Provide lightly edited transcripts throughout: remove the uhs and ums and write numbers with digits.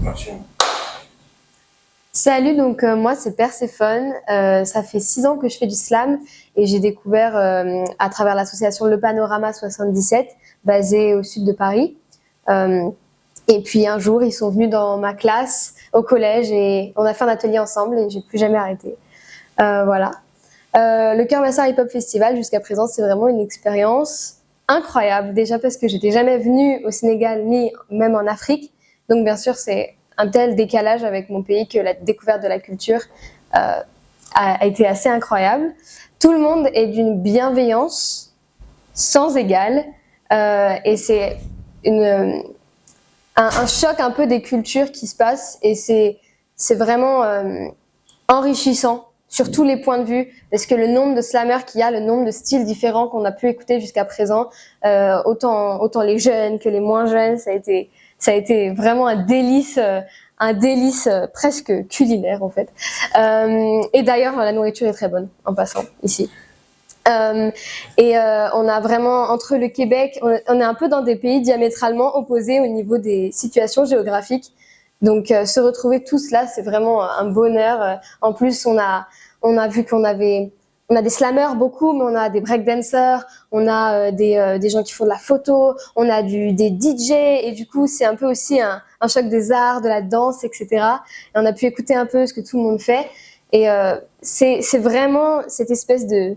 Maxime. Salut, donc moi c'est Perséphone. Ça fait 6 ans que je fais du slam et j'ai découvert à travers l'association Le Panorama 77, basée au sud de Paris. Euh, et puis un jour, ils sont venus dans ma classe au collège et on a fait un atelier ensemble et j'ai plus jamais arrêté. Voilà. Le Cœur Massar Hip Hop Festival, jusqu'à présent, c'est vraiment une expérience incroyable. Déjà parce que j'étais jamais venue au Sénégal ni même en Afrique. Donc bien sûr, c'est un tel décalage avec mon pays que la découverte de la culture a été assez incroyable. Tout le monde est d'une bienveillance sans égale et c'est un choc un peu des cultures qui se passe et c'est vraiment enrichissant sur tous les points de vue, parce que le nombre de slammers qu'il y a, le nombre de styles différents qu'on a pu écouter jusqu'à présent, autant les jeunes que les moins jeunes, ça a été vraiment un délice presque culinaire en fait. Et d'ailleurs, la nourriture est très bonne en passant ici. On a vraiment, entre le Québec, on est un peu dans des pays diamétralement opposés au niveau des situations géographiques. Donc se retrouver tous là, c'est vraiment un bonheur. En plus, on a vu on a des slammers beaucoup, mais on a des breakdancers, on a des gens qui font de la photo, on a des DJ, et du coup, c'est un peu aussi un choc des arts, de la danse, etc. Et on a pu écouter un peu ce que tout le monde fait. Et c'est vraiment cette espèce de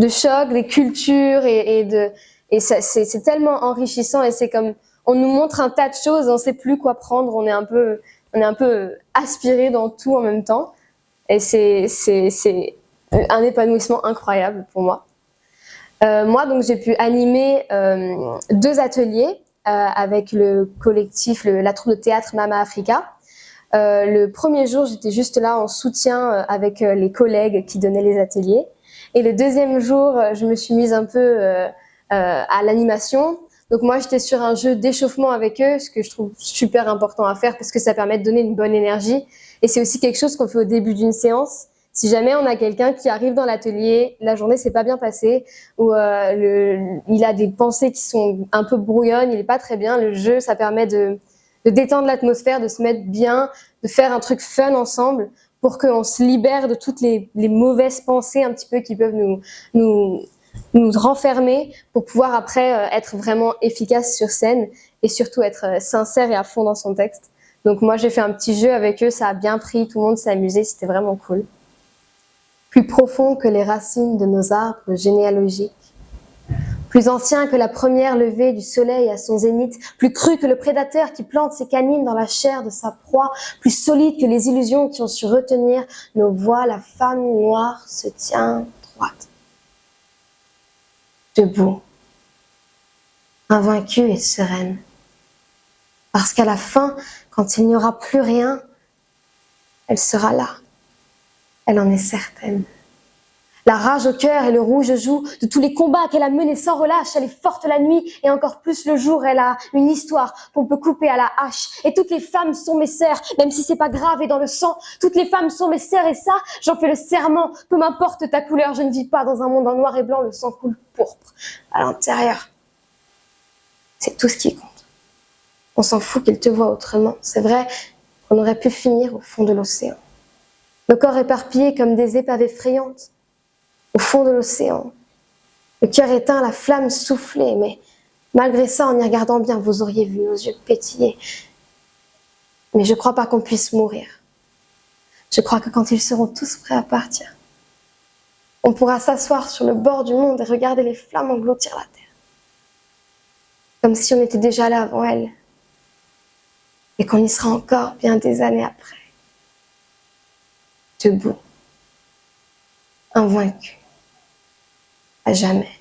choc, des cultures et c'est tellement enrichissant et c'est comme on nous montre un tas de choses, on sait plus quoi prendre, on est un peu aspiré dans tout en même temps et c'est un épanouissement incroyable pour moi. Moi donc j'ai pu animer 2 ateliers avec le collectif la troupe de théâtre Mama Africa. Le premier jour, j'étais juste là en soutien avec les collègues qui donnaient les ateliers. Et le deuxième jour, je me suis mise un peu à l'animation. Donc moi, j'étais sur un jeu d'échauffement avec eux, ce que je trouve super important à faire parce que ça permet de donner une bonne énergie. Et c'est aussi quelque chose qu'on fait au début d'une séance. Si jamais on a quelqu'un qui arrive dans l'atelier, la journée s'est pas bien passée, ou il a des pensées qui sont un peu brouillonnes, il est pas très bien, le jeu, ça permet de détendre l'atmosphère, de se mettre bien, de faire un truc fun ensemble pour qu'on se libère de toutes les mauvaises pensées un petit peu qui peuvent nous renfermer pour pouvoir après être vraiment efficace sur scène et surtout être sincère et à fond dans son texte. Donc moi j'ai fait un petit jeu avec eux, ça a bien pris, tout le monde s'est amusé, c'était vraiment cool. Plus profond que les racines de nos arbres généalogiques, plus ancien que la première levée du soleil à son zénith, plus cru que le prédateur qui plante ses canines dans la chair de sa proie, plus solide que les illusions qui ont su retenir nos voix, la femme noire se tient droite. Debout, invaincue et sereine. Parce qu'à la fin, quand il n'y aura plus rien, elle sera là. Elle en est certaine. La rage au cœur et le rouge joue de tous les combats qu'elle a menés sans relâche. Elle est forte la nuit et encore plus le jour. Elle a une histoire qu'on peut couper à la hache. Et toutes les femmes sont mes sœurs, même si c'est pas grave et dans le sang. Toutes les femmes sont mes sœurs et ça, j'en fais le serment. Peu m'importe ta couleur, je ne vis pas dans un monde en noir et blanc. Le sang coule pourpre à l'intérieur. C'est tout ce qui compte. On s'en fout qu'il te voie autrement. C'est vrai qu'on aurait pu finir au fond de l'océan. Nos corps éparpillés comme des épaves effrayantes. Au fond de l'océan, le cœur éteint, la flamme soufflée, mais malgré ça, en y regardant bien, vous auriez vu nos yeux pétiller. Mais je ne crois pas qu'on puisse mourir. Je crois que quand ils seront tous prêts à partir, on pourra s'asseoir sur le bord du monde et regarder les flammes engloutir la terre. Comme si on était déjà là avant elles. Et qu'on y sera encore bien des années après. Debout. Invaincu. À jamais.